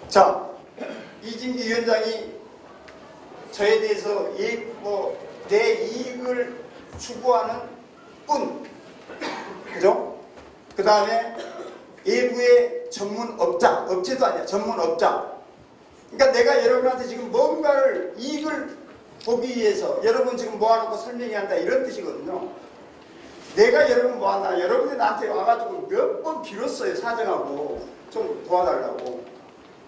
자, 이진기 위원장이 저에 대해서 내 이익을 추구하는 뿐, 그죠? 그 다음에 외부의 전문업자, 업체도 아니야, 전문업자. 그러니까 내가 여러분한테 지금 뭔가를 이익을 보기 위해서 여러분 지금 모아놓고 설명해야 한다 이런 뜻이거든요. 내가 여러분 모았나, 여러분이 나한테 와가지고 몇 번 빌었어요. 사정하고 좀 도와달라고.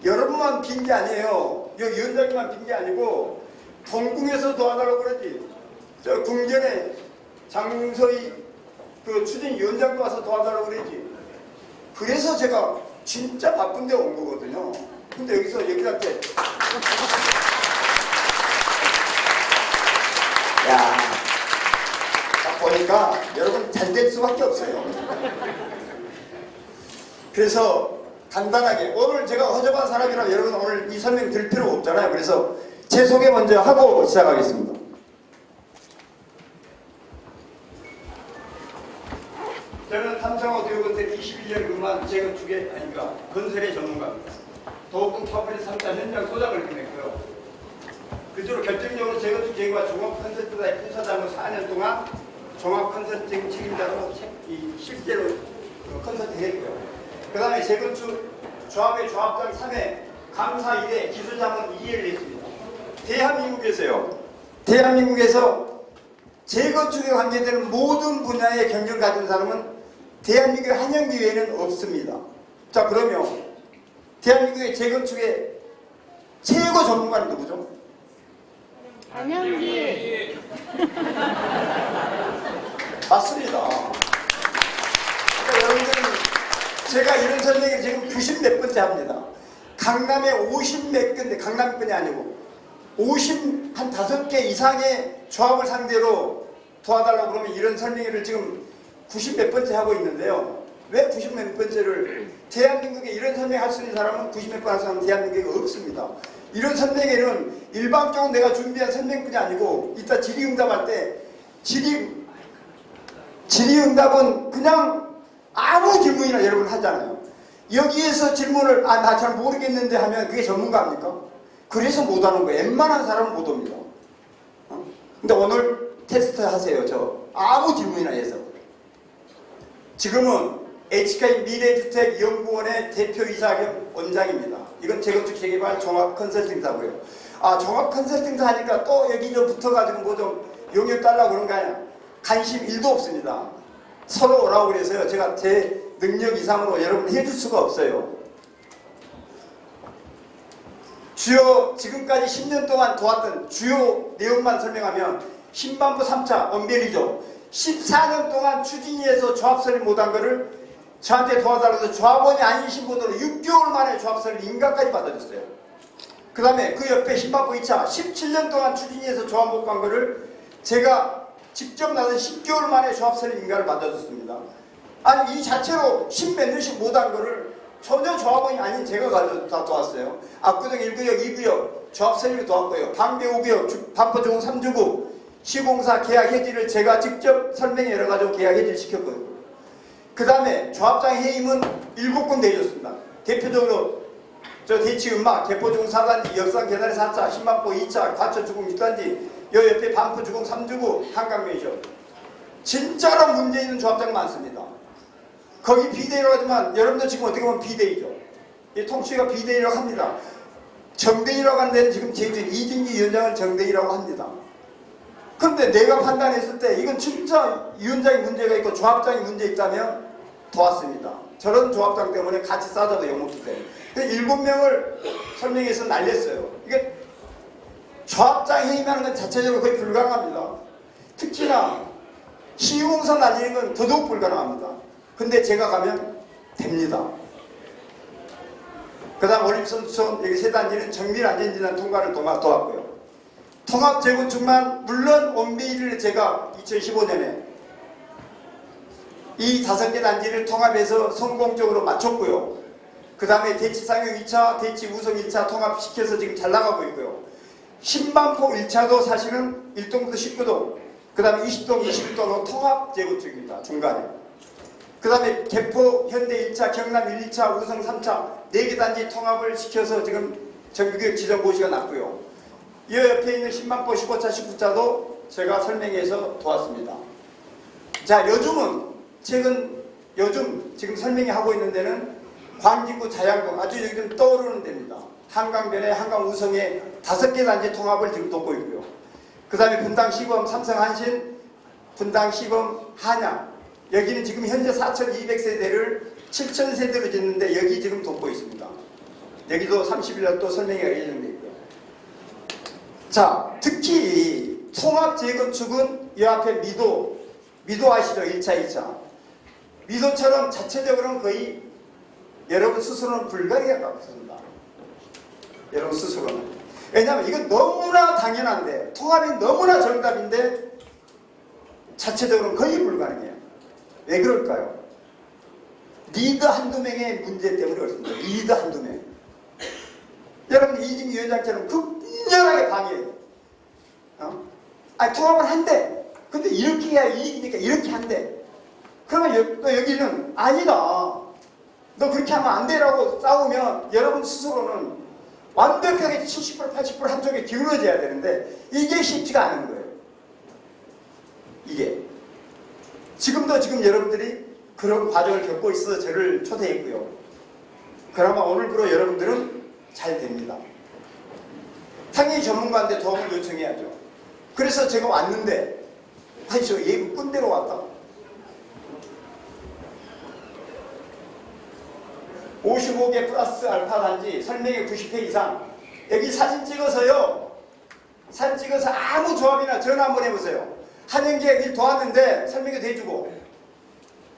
여러분만 빈 게 아니에요. 이 위원장님만 빈 게 아니고 동궁에서 도와달라고 그러지. 저 궁전에 장서희 그 추진위원장도 와서 도와달라고 그러지. 그래서 제가 진짜 바쁜데 온 거거든요. 근데 여기한테 야, 딱 보니까 여러분 잘 될 수밖에 없어요. 그래서 간단하게 오늘 제가 허접한 사람이라 여러분 오늘 이 설명 드릴 필요 없잖아요. 그래서 제 소개 먼저 하고 시작하겠습니다. 저는 삼성오디오건설 21년 근무한 재건축의 아닌가 건설의 전문가입니다. 도곡동 파워플랜트 3차 현장 소장을 지냈고요. 그대로 결정적으로 재건축 재개발 종합컨설팅사의 부사장으로 4년 동안 종합컨설팅 책임자로 실제로 컨설팅했고요. 그 다음에 재건축 조합의 조합장 3회, 감사 1회, 기술자문 2회를 했습니다. 대한민국에서 재건축에 관계되는 모든 분야의 경력을 가진 사람은 대한민국의 한영기 외에는 없습니다. 자, 그러면 대한민국의 재건축의 최고 전문가는 누구죠? 한영기. 맞습니다. 그러니까 여러분들은 제가 이런 설명을 지금 90 몇 번째 합니다. 강남에 50 몇 건데, 강남뿐이 아니고 50 한 5개 이상의 조합을 상대로 도와달라고 그러면 이런 설명을 지금 90 몇 번째 하고 있는데요. 왜 90 몇 번째를, 대한민국에 이런 설명할 수 있는 사람은 90 몇 번 할 사람은 대한민국에 없습니다. 이런 설명에는 일방적으로 내가 준비한 설명뿐이 아니고 이따 질의응답할 때 질의응답은 그냥 아무 질문이나 여러분 하잖아요. 여기에서 질문을 나 잘 모르겠는데 하면 그게 전문가입니까? 그래서 못하는 거예요. 웬만한 사람은 못 옵니다. 근데 오늘 테스트 하세요. 저 아무 질문이나 해서. 지금은 HK 미래주택연구원의 대표이사 겸 원장입니다. 이건 재건축 재개발 종합컨설팅사고요. 종합 컨설팅사 하니까 또 여기 좀 붙어가지고 뭐 좀 용역 달라고 그런 거 아니야. 관심 1도 없습니다. 서로 오라고 그래서요. 제가 제 능력 이상으로 여러분 해줄 수가 없어요. 주요 지금까지 10년 동안 도왔던 주요 내용만 설명하면 신반부 3차 원별이죠. 14년 동안 추진위에서 조합설립 못한 거를 저한테 도와달라고 해서 조합원이 아니신 분으로 6개월 만에 조합설립 인가까지 받아줬어요. 그 다음에 그 옆에 신반부 2차 17년 동안 추진위에서 조합 못 간 거를 제가 직접 나서 10개월 만에 조합설립 인가를 받아줬습니다. 아니 이 자체로 10몇 년씩 못한 거를 전혀 조합원이 아닌 제가 다 도왔어요. 압구정 1구역, 2구역 조합설립을 도왔고요. 방배 5구역, 반포주공 3주구 시공사 계약 해지를 제가 직접 설명해 열어가지고 계약 해지를 시켰고요. 그 다음에 조합장 해임은 7군데 해줬습니다. 대표적으로 저 대치음막, 개포주공 4단지, 역산 계단의 4차, 신만포 2차, 과천주공 6단지, 요 옆에 반포주공 3주구, 한강면이죠. 진짜로 문제 있는 조합장 많습니다. 거기 비대위라고 하지만 여러분들 지금 어떻게 보면 비대위죠. 이 통치가 비대위라고 합니다. 정대위라고 하는 데는 지금 제주인 이진기 위원장을 정대위라고 합니다. 그런데 내가 판단했을 때 이건 진짜 위원장이 문제가 있고 조합장이 문제 있다면 도왔습니다. 저런 조합장 때문에 같이 싸져도 욕먹기 때문에. 7명을 설명해서 날렸어요. 이게 조합장 해임하는 건 자체적으로 거의 불가능합니다. 특히나 시공사 날리는 건 더더욱 불가능합니다. 근데 제가 가면 됩니다. 그 다음 올림선수촌 여기 세 단지는 정밀안전진단 통과를 도왔고요. 통합 재건축만 물론 원베이를 제가 2015년에 이 5개 단지를 통합해서 성공적으로 마쳤고요. 그 다음에 대치상용 2차, 대치우성 1차 통합시켜서 지금 잘 나가고 있고요. 신반포 1차도 사실은 1동부터 19동, 그 다음에 20동, 21동으로 통합 재건축입니다. 중간에. 그 다음에 개포, 현대 1차, 경남 1, 2차, 우성 3차 4개 단지 통합을 시켜서 지금 정규교육 지정 고시가 났고요. 이 옆에 있는 10만포 15차, 19차도 제가 설명해서 도왔습니다. 자, 요즘 지금 설명이 하고 있는 데는 광진구 자양동, 아주 요즘 떠오르는 데입니다. 한강변에 한강 우성에 5개 단지 통합을 지금 돕고 있고요. 그 다음에 분당 시범 삼성 한신, 분당 시범 한양, 여기는 지금 현재 4,200세대를 7,000세대로 짓는데 여기 지금 돕고 있습니다. 여기도 30일 또 설명이 예정되어 있고요. 자, 특히 통합 재건축은 이 앞에 미도 아시죠? 1차, 2차. 미도처럼 자체적으로는 거의 여러분 스스로는 불가능에 가깝습니다. 여러분 스스로는. 왜냐하면 이건 너무나 당연한데, 통합이 너무나 정답인데 자체적으로는 거의 불가능해요. 왜 그럴까요? 리더 한두 명의 문제 때문에 그렇습니다. 리더 한두 명. 여러분 이진기 위원장처럼 극렬하게 방해해요. 통합을 한대. 근데 이렇게 해야 이익이니까 이렇게 한대. 그러면 또 여기는 아니다. 너 그렇게 하면 안 돼라고 싸우면 여러분 스스로는 완벽하게 70% 80% 한쪽에 기울어져야 되는데 이게 쉽지가 않은 거예요. 이게. 지금 여러분들이 그런 과정을 겪고 있어서 저를 초대했고요. 그나마 오늘부로 여러분들은 잘 됩니다. 당연히 전문가한테 도움을 요청해야죠. 그래서 제가 왔는데 아니 예고 꾼대로 왔다. 55개 플러스 알파 단지 설명회 90회 이상. 여기 사진 찍어서요. 사진 찍어서 아무 조합이나 전화 한번 해보세요. 한영기획 일 도왔는데 설명회도 해주고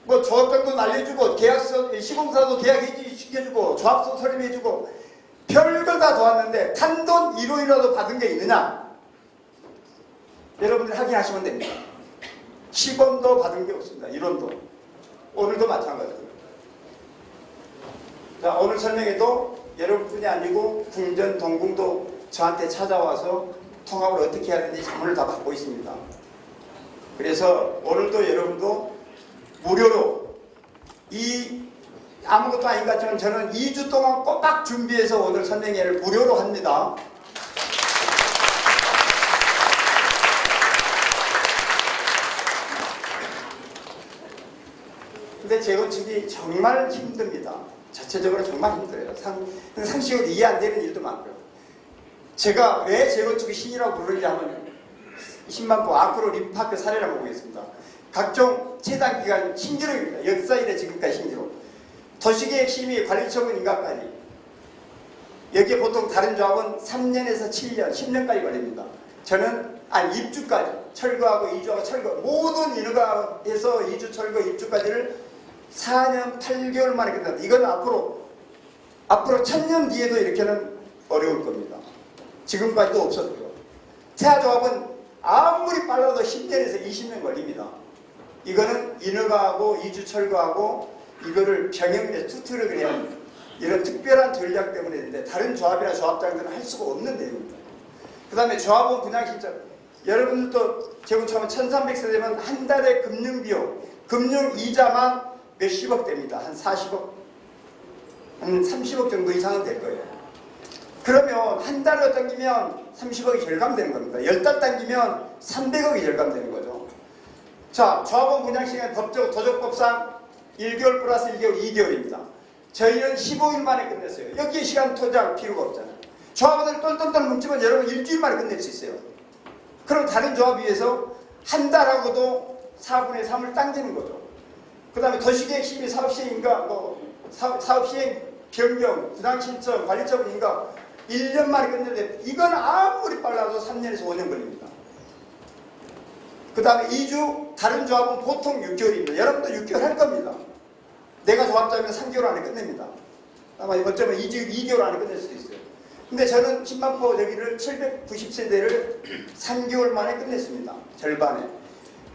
뭐 조합장도 날려주고 계약서 시공사도 계약해지 시켜주고 조합서 설립해주고 별걸 다 도왔는데 단돈 1원이라도 받은 게 있느냐? 여러분들 확인하시면 됩니다. 10원도 받은 게 없습니다. 1원도. 오늘도 마찬가지고요. 자, 오늘 설명회도 여러분뿐이 아니고 궁전, 동궁도 저한테 찾아와서 통합을 어떻게 해야 되는지 자문을 다 받고 있습니다. 그래서 오늘도 여러분도 무료로 아무것도 아닌 것 같지만 저는 2주 동안 꼬박 준비해서 오늘 설명회를 무료로 합니다. 근데 재건축이 정말 힘듭니다. 자체적으로 정말 힘들어요. 상식으로 이해 안 되는 일도 많고요. 제가 왜 재건축이 신이라고 부르는지 하면 10만 보 앞으로 림파크 사례를 한번 보겠습니다. 각종 최단 기간 신기록입니다. 역사 이래 지금까지 신기록. 도시계획심의 관리처분 인가까지. 여기에 보통 다른 조합은 3년에서 7년, 10년까지 걸립니다. 저는 입주까지 철거하고 이주하고 철거 모든 인허가 해서 이주 철거 입주까지를 4년 8개월 만에 끝난다. 이건 앞으로 1000년 뒤에도 이렇게는 어려울 겁니다. 지금까지도 없었고요. 태아조합은 아무리 빨라도 10년에서 20년 걸립니다. 이거는 인허가하고 이주 철거하고 이거를 병행해서 투트를 그냥 이런 특별한 전략 때문에 있는데 다른 조합이나 조합장들은 할 수가 없는 내용입니다. 그 다음에 조합원 분양신청. 여러분들도 재건축하면 1300세대면 한 달에 금융비용, 금융이자만 몇십억 됩니다. 한 40억, 한 30억 정도 이상은 될 거예요. 그러면 한 달을 당기면 30억이 절감되는 겁니다. 10달 당기면 300억이 절감되는 거죠. 자, 조합원 분양시간 도적법상 1개월 플러스 1개월 2개월입니다. 저희는 15일 만에 끝냈어요. 여기에 시간 투자할 필요가 없잖아요. 조합원들 똘똘똘 뭉치면 여러분 일주일 만에 끝낼 수 있어요. 그럼 다른 조합에 비해서 한 달하고도 4분의 3을 당기는 거죠. 그 다음에 도시계획 심의 사업시행인가 사업시행 변경, 분양신청, 관리처분인가 1년 만에 끝내는데 이건 아무리 빨라도 3년에서 5년 걸립니다. 그 다음에 2주 다른 조합은 보통 6개월입니다. 여러분도 6개월 할 겁니다. 내가 조합자면 3개월 안에 끝냅니다. 아마 어쩌면 2개월 안에 끝낼 수도 있어요. 근데 저는 10만포 여기를 790세대를 3개월 만에 끝냈습니다. 절반에.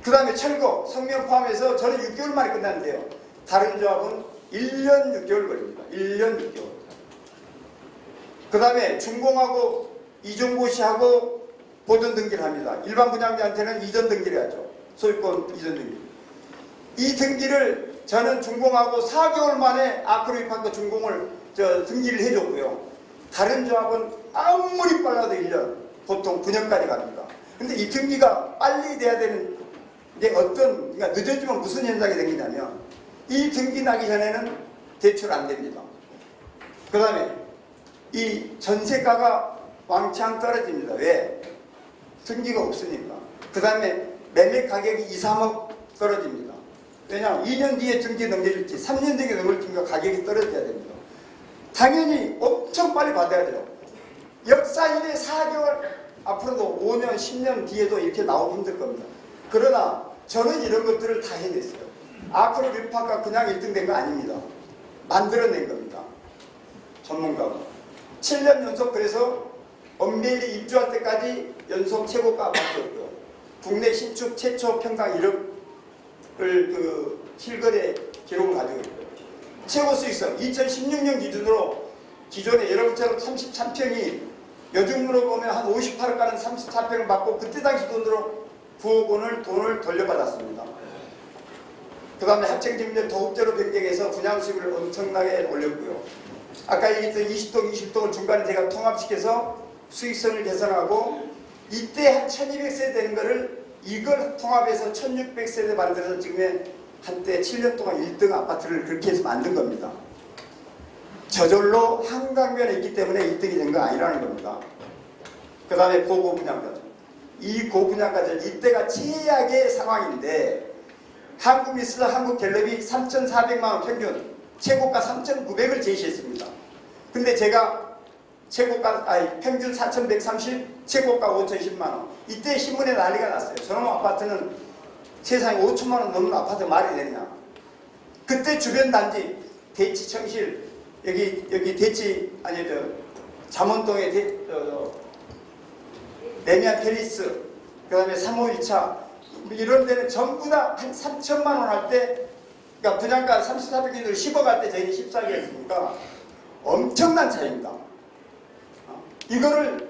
그 다음에 철거, 성명 포함해서 저는 6개월 만에 끝났는데요. 다른 조합은 1년 6개월 걸립니다. 1년 6개월. 그 다음에 준공하고 이전고시하고 보존 등기를 합니다. 일반 분양자한테는 이전 등기를 하죠. 소유권 이전 등기. 이 등기를 저는 준공하고 4개월 만에 아크로 입학과 준공을 등기를 해줬고요. 다른 조합은 아무리 빨라도 1년, 보통 9년까지 갑니다. 근데 이 등기가 빨리 돼야 되는 게 그러니까 늦어지면 무슨 현상이 생기냐면 이 등기 나기 전에는 대출 안 됩니다. 그 다음에 이 전세가가 왕창 떨어집니다. 왜? 등기가 없으니까. 그 다음에 매매 가격이 2, 3억 떨어집니다. 왜냐하면 2년 뒤에 등기 넘겨줄지 3년 뒤에 넘겨줄지가 가격이 떨어져야 됩니다. 당연히 엄청 빨리 받아야 돼요. 역사 이래 4개월, 앞으로도 5년, 10년 뒤에도 이렇게 나오기 힘들 겁니다. 그러나 저는 이런 것들을 다 해냈어요. 아크로 입학과 그냥 1등 된 거 아닙니다. 만들어낸 겁니다. 전문가가. 7년 연속 그래서 엄베일이 입주할 때까지 연속 최고가 받았고요. 국내 신축 최초 평당 1억을 실거래 기록을 가지고 있고요. 최고 수익성 2016년 기준으로 기존에 여러분처럼 33평이 요즘으로 보면 한 58억 가는 34평을 받고 그때 당시 돈으로 9억 원을 돈을 돌려받았습니다. 그 다음에 학생증명 도급제로 변경해서 분양 수익을 엄청나게 올렸고요. 아까 얘기했던 20동, 20동을 중간에 제가 통합시켜서 수익성을 개선하고 이때 한 1200세대 되는 거를 이걸 통합해서 1600세대 만들어서 지금의 한때 7년 동안 1등 아파트를 그렇게 해서 만든 겁니다. 저절로 한강변에 있기 때문에 1등이 된 거 아니라는 겁니다. 그 다음에 고분양가죠. 이 고분양가죠. 이때가 최악의 상황인데 한국미스터 한국갤럽이 3,400만원 평균 최고가 3,900을 제시했습니다. 근데 제가 평균 4,130, 최고가 5,010만원. 이때 신문에 난리가 났어요. 저놈 아파트는 세상에 5천만원 넘는 아파트 말이 되느냐. 그때 주변 단지 대치 청실 여기 대치 잠원동에 레미안 팰리스 그 다음에 351차 이런 데는 전부 다 한 3천만원 할 때 그러니까 분양가 34평균으로 10억 할 때 저희는 14개 했으니까 엄청난 차이입니다. 이거를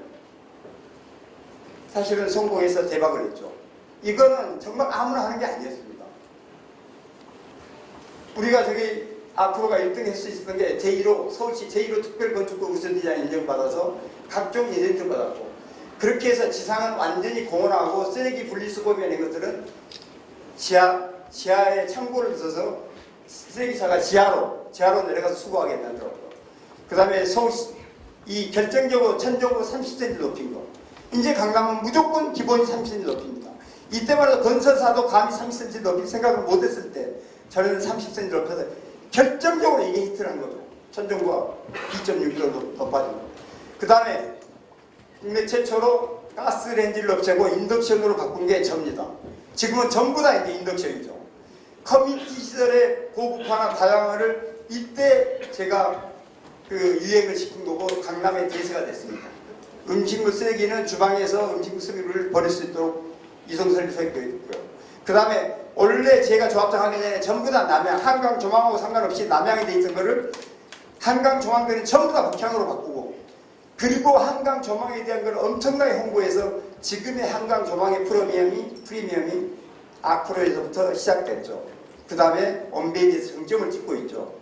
사실은 성공해서 대박을 했죠. 이거는 정말 아무나 하는 게 아니었습니다. 우리가 아크로가 1등 할 수 있었던 게 제1호 서울시 제1호 특별건축구 우선디자인 인정받아서 각종 예정도 받았고 그렇게 해서 지상은 완전히 공원하고 쓰레기 분리수거비 이런 것들은 지하에 창고를 써서 쓰레기차가 지하로 내려가서 수거하게 만들었고 그 다음에 서울시 이 결정적으로 천정으로 30cm 높인 거. 이제 강남은 무조건 기본이 30cm 높입니다. 이때만 해도 건설사도 감히 30cm 높일 생각을 못했을 때 저는 30cm 높여서 결정적으로 이게 히트를 한 거죠. 천정부가 2.6km 높아진 거. 그 다음에 국내 최초로 가스레인지를 없애고 인덕션으로 바꾼 게 접니다. 지금은 전부 다 이제 인덕션이죠. 커뮤니티 시설의 고급화나 다양화를 이때 제가 유행을 시킨 거고 강남의 대세가 됐습니다. 음식물 쓰레기는 주방에서 음식물 쓰레기를 버릴 수 있도록 이송설비 설계가 있고요. 그 다음에 원래 제가 조합장 하기 전에 전부 다 남양, 한강 조망하고 상관없이 남양이 돼 있던 거를 한강 조망들은 전부 다 북향으로 바꾸고 그리고 한강 조망에 대한 걸 엄청나게 홍보해서 지금의 한강 조망의 프리미엄이 아크로에서부터 시작됐죠. 그 다음에 엄베이에서 정점을 찍고 있죠.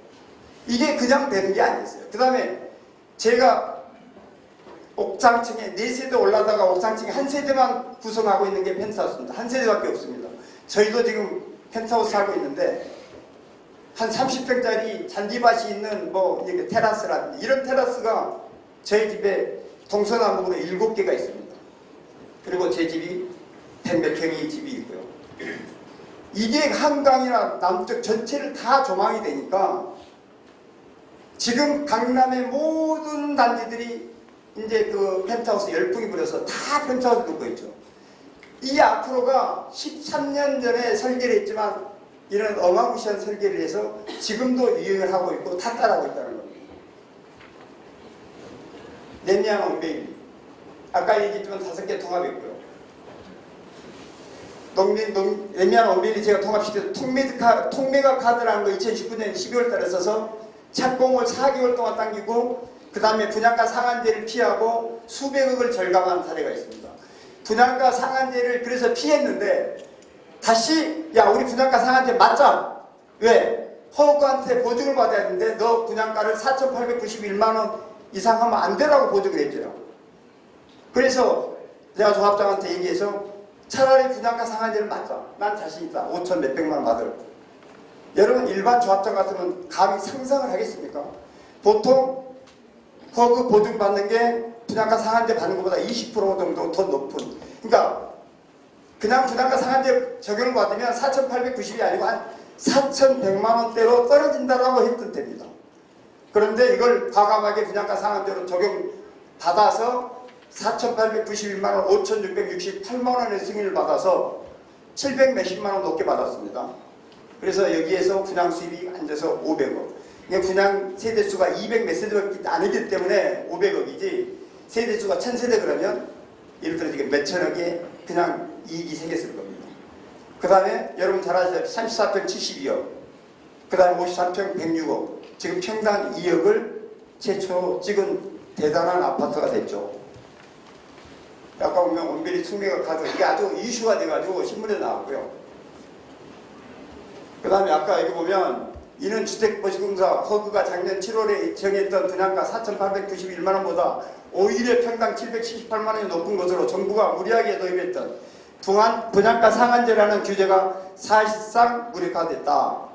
이게 그냥 되는 게 아니었어요. 그 다음에 제가 옥상층에 4세대 올라다가 옥상층에 한 세대만 구성하고 있는 게 펜트하우스입니다. 한 세대밖에 없습니다. 저희도 지금 펜트하우스 하고 있는데 한 30평짜리 잔디밭이 있는 테라스라든지 이런 테라스가 저희 집에 동서남북으로 7개가 있습니다. 그리고 제 집이 100몇 평의 집이 있고요. 이게 한강이나 남쪽 전체를 다 조망이 되니까 지금 강남의 모든 단지들이 이제 펜트하우스 열풍이 불어서 다 펜트하우스 듣고 있죠. 이 아크로가 13년 전에 설계를 했지만 이런 어마무시한 설계를 해서 지금도 유행을 하고 있고 다 따라하고 있다는 겁니다. 레미안 엄베일리 아까 얘기했지만 5개 통합했고요. 레미안 엄베일리 제가 통합시켜서 통메가 카드라는 거 2019년 12월 달에 써서 착공을 4개월 동안 당기고 그 다음에 분양가 상한제를 피하고 수백억을 절감한 사례가 있습니다. 분양가 상한제를 그래서 피했는데 다시 우리 분양가 상한제 맞자. 왜? 허그한테 보증을 받아야 되는데 너 분양가를 4,891만 원 이상 하면 안 되라고 보증을 해줘요. 그래서 제가 조합장한테 얘기해서 차라리 분양가 상한제를 맞자. 난 자신 있다. 5천 몇백만 원 받을. 여러분 일반 조합장 같으면 감히 상상을 하겠습니까? 보통 허그 보증 받는 게 분양가 상한제 받는 것보다 20% 정도 더 높은. 그러니까 그냥 분양가 상한제 적용을 받으면 4,890이 아니고 한 4,100만 원대로 떨어진다라고 했던 때입니다. 그런데 이걸 과감하게 분양가 상한제로 적용받아서 4,891만 원, 5,668만 원의 승인을 받아서 700 몇십만 원 높게 받았습니다. 그래서 여기에서 분양 수입이 앉아서 500억. 분양 세대수가 200 몇 세대밖에 아니기 때문에 500억이지 세대수가 1000세대 그러면 예를 들어 지금 몇천억의 그냥 이익이 생겼을 겁니다. 그 다음에 여러분 잘 아시죠? 34평 72억, 그 다음에 53평 106억, 지금 평당 2억을 최초 찍은 대단한 아파트가 됐죠. 아까 보면 원베리 숙매가 가서 이게 아주 이슈가 돼가지고 신문에 나왔고요. 그 다음에 아까 여기 보면 이는 주택보증공사 허그가 작년 7월에 정했던 분양가 4,891만 원보다 오히려 평당 778만 원이 높은 것으로 정부가 무리하게 도입했던 분양가 상한제라는 규제가 사실상 무력화됐다.